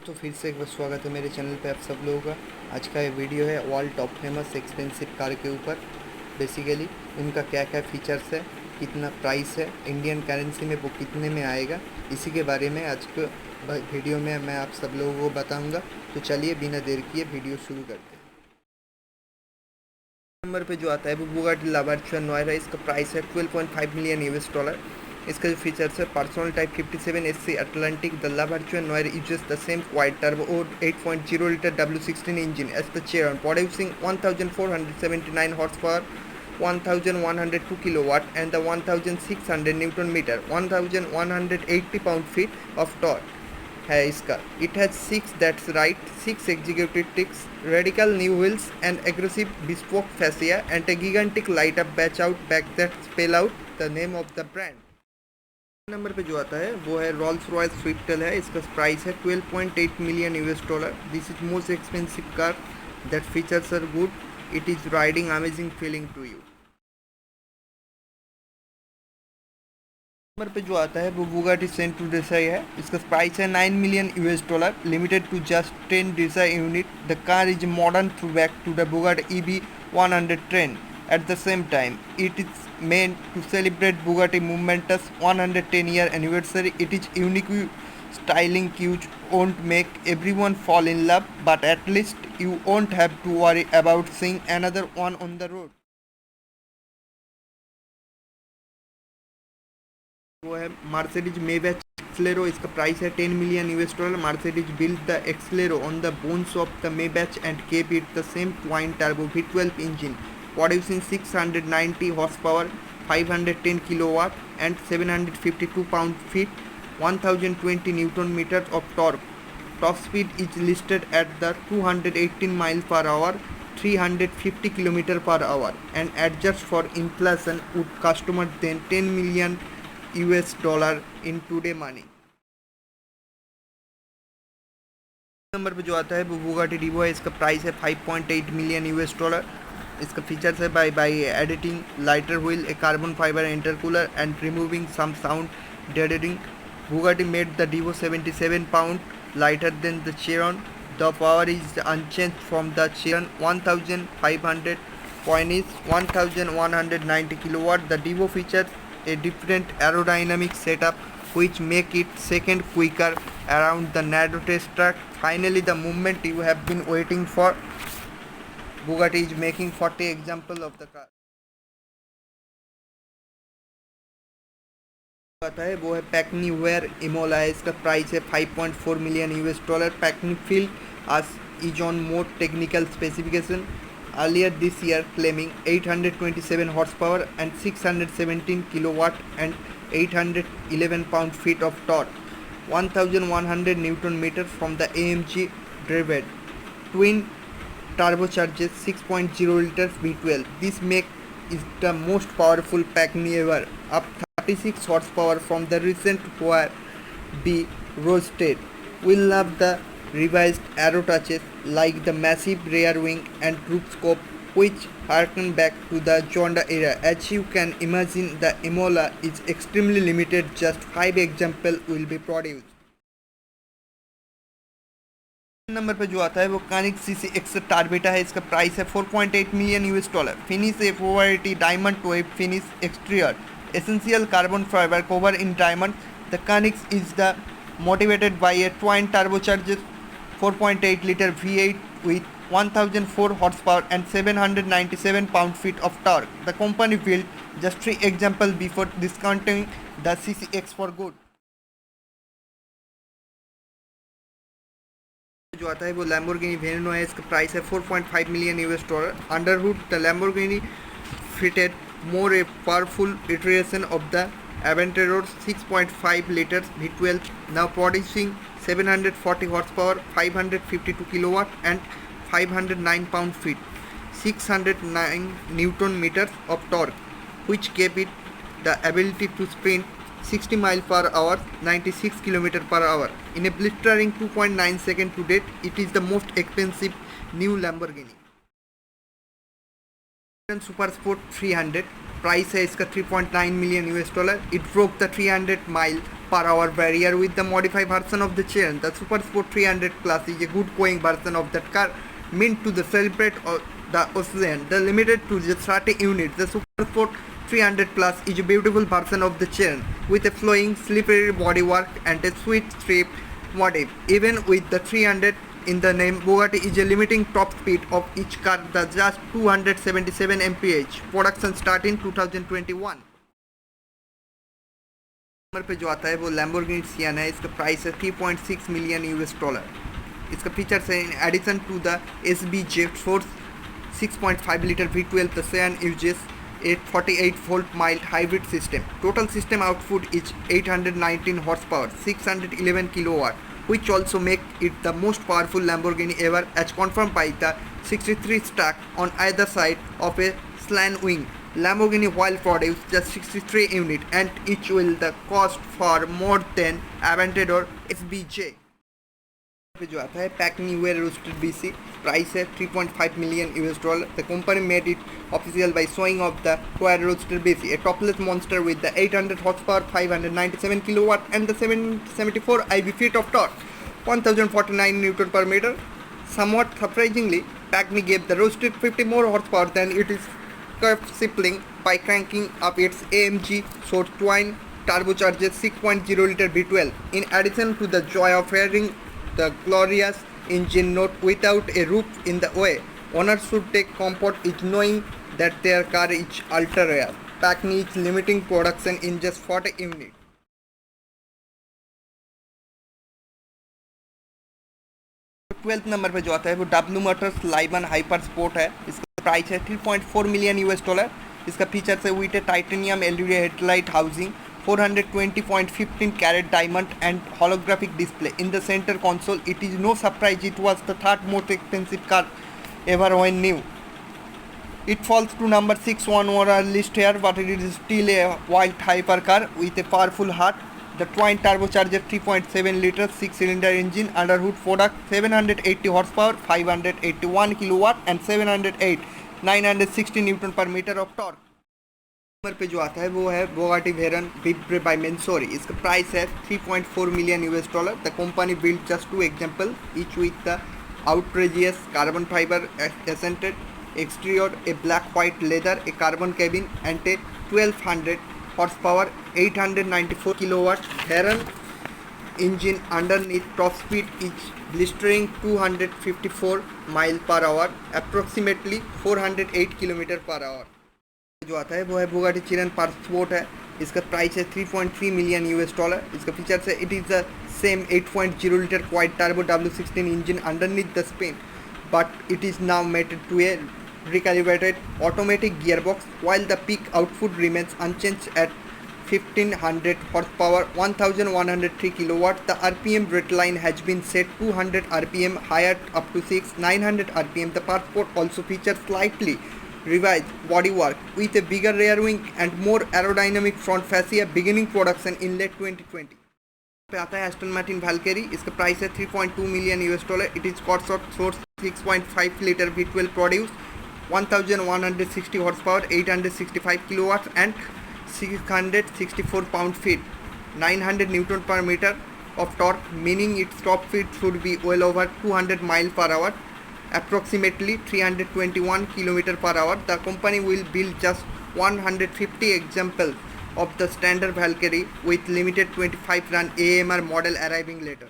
दोस्तों फिर से एक बार स्वागत है मेरे चैनल पे आप सब लोगों का। आज का ये वीडियो है world top famous expensive car के ऊपर। बेसिकली उनका क्या क्या फीचर्स है, कितना प्राइस है, इंडियन करेंसी में वो कितने में आएगा, इसी के बारे में आज के वीडियो में मैं आप सब लोगों को बताऊंगा। तो चलिए बिना देर किए वीडियो शुरू करते हैं। नंबर पे जो आता है वो बुगाटी ला वर्चुअल नोएरा। इसका प्राइस है 12.5 मिलियन US डॉलर। इसका जो फीचर्स है personal type 57 SC Atlantic. The La Voiture Noire uses the same quad turbo 8.0 liter W16 engine as the Chiron, producing 1479 horsepower, 1102 kilowatt and the 1600 Newton meter, 1180 pound-feet of torque है इसका। It has six that's right 6 executive tips, radical new wheels and aggressive bespoke fascia and a gigantic light up badge out back that spell out the name of the brand. Number पे जो आता है वो है Rolls Royce स्विफ्टल है। इसका price है 12.8 million US dollar. This is most expensive car that features are good. It is riding amazing feeling to you. Number पे जो आता है वो बुगाटी सेंट्रो डिजाई है। इसका प्राइस है 9 million US dollar, limited to just 10 डिजाई unit. The car is modern throwback to the Bugatti EV 110। At the same time it is meant to celebrate Bugatti movements 110-year anniversary. It is unique styling which won't make everyone fall in love, but at least you won't have to worry about seeing another one on the road. वो है Mercedes मेबैच एक्सलेरो। इसका price है 10 million US dollar. Mercedes build the Exelero on the bones of the Maybach and kept it the same twin turbo V12 engine, producing 690 horse power, 510 kilowatt and 752 pound-feet, 1020 newton metre of torque. Top speed is listed at the 218 miles per hour, 350 km per hour, and adjust for inflation would customer then 10 million US dollar in today money. Number पे जो आता है वो Bugatti डिवो है। इसका price है 5.8 million US dollar. इसका features है by adding lighter wheel, a carbon fibre intercooler and removing some sound deadening. Bugatti made the Divo 77 pound lighter than the Chiron. The power is unchanged from the Chiron. 1500 point is 1190 kilowatt. The Devo features a different aerodynamic setup which make it second quicker around the narrow test track. Finally, the movement you have been waiting for. Bugatti is making 40 example of the car. आता है वो है पैकनी where Imola है। इसका price है 5.4 million US dollar. Pagani field as is on more technical specification earlier this year, claiming 827 horsepower and 617 kilowatt and 811 pound-feet of torque, 1100 Newton meters from the AMG driven twin turbocharged 6.0 liters V12. This make is the most powerful Pagani ever, up 36 horsepower from the recent where be roasted. We love the revised aero touches like the massive rear wing and roof scope which harken back to the Honda era. As you can imagine, the Imola is extremely limited, just 5 examples will be produced. Number पे जो आता है वो कानिक CC-X टारबेटा है। इसका price है 4.8 million US dollar. Finish a फोवर्टी diamond to a finish exterior, essential carbon fiber cover in diamond. The Canix is the motivated by a twin turbocharged 4.8 liter V8 with 1004 horsepower and 797 pound-feet of torque. The company built just 3 examples before discounting the CC-X for good. जो आता है वो Lamborghini Veneno है। इसका price है 4.5 million US dollar. Underhood the Lamborghini fitted more a powerful iteration of the Aventador 6.5 liters V12, now producing 740 horsepower, 552 kilowatt and 509 pound-feet, 609 Newton meters of torque, which gave it the ability to sprint 60 miles per hour, 96 km per hour in a blistering 2.9 seconds. To date, it is the most expensive new Lamborghini. Super sport 300 price है इसका 3.9 million US dollar. It broke the 300 mile per hour barrier with the modified version of the Cheran. The Super Sport 300 Plus is a good going version of that car, meant to the celebrate the occasion. The limited to just 30 units. The Super Sport 300 Plus is a beautiful version of the Cheran with a flowing, slippery bodywork and a sweet strip motif. Even with the 300 in the name, Bugatti is a limiting top speed of each car the just 277 mph. Production start in 2021. Number पे जो आता है वो Lamborghini Sian है. इसका price है 3.6 million US dollar. इसका features है in addition to the SBJ Force 6.5 liter V12, the Sian uses a 48 volt mild hybrid system. Total system output is 819 horsepower, 611 kilowatt, which also make it the most powerful Lamborghini ever, as confirmed by the 63 stack on either side of a slant wing. Lamborghini while produced just 63 units and each will the cost for more than Aventador SBJ. पे जो आता है pack न्यूवेयर roasted BC, price है 3.5 million US dollar. The company made it official by showing off the Quad roasted BC, a topless monster with the 800 horsepower, 597 kilowatt and the 774 IV feet of torque, 1049 Newton per meter. Somewhat surprisingly, Pagni gave the roasted 50 more horsepower than it is curved sibling by cranking up its AMG Source twin turbocharged 6.0 liter V12. In addition to the joy of hearing the glorious engine note without a roof in the way, owners should take comfort in knowing that their car is ultra rare. Pagni is limiting production in just 40 units. 12th number पे जो आता है वो W Motors Lyban hyper sport है. इसका price है 3.4 million US dollar. इसका feature है with titanium LED headlight housing, 420.15 carat diamond and holographic display in the center console. It is no surprise it was the third most expensive car ever when new. It falls to number 6 on our list here, but it is still a white hypercar with a powerful heart. The twin turbocharged 3.7 liter 6-cylinder engine, underhood product 780 horsepower, 581 kilowatt and 708 960 Newton per meter of torque. Number पे जो आता है वो है Bugatti Veyron Vibra by Mansory. इसका price है 3.4 million US dollar. The company build just 2 examples, each with the outrageous carbon fiber accented exterior, a black white leather, a carbon cabin and a 1200 horsepower 894 kilowatt Veyron engine. Underneath, top speed is blistering 254 mile per hour, approximately 408 km per hour. जो आता है वो है Bugatti Chiron पर sport है. इसका price है 3.3 million US dollar. इसका फीचर्स है it is the same 8.0 liter quad turbo W16 engine underneath the spin, but it is now mated to a recalibrated automatic gearbox, while the peak output remains unchanged at 1500 horsepower, 1103 kilowatt. The RPM rate line has been set 200 RPM higher up to 900 RPM. The Par Sport also features slightly revised bodywork with a bigger rear wing and more aerodynamic front fascia, beginning production in late 2020. पे आता है Aston Martin Valkyrie. इसका price है 3.2 million US dollar. It is cost source 6.5 liter V12 produce, 1160 horsepower, 865 kilowatts and 664 pound-feet, 900 Newton per meter of torque, meaning its top speed should be well over 200 miles per hour, approximately 321 km per hour. The company will build just 150 examples of the standard Valkyrie with limited 25 run AMR model arriving later.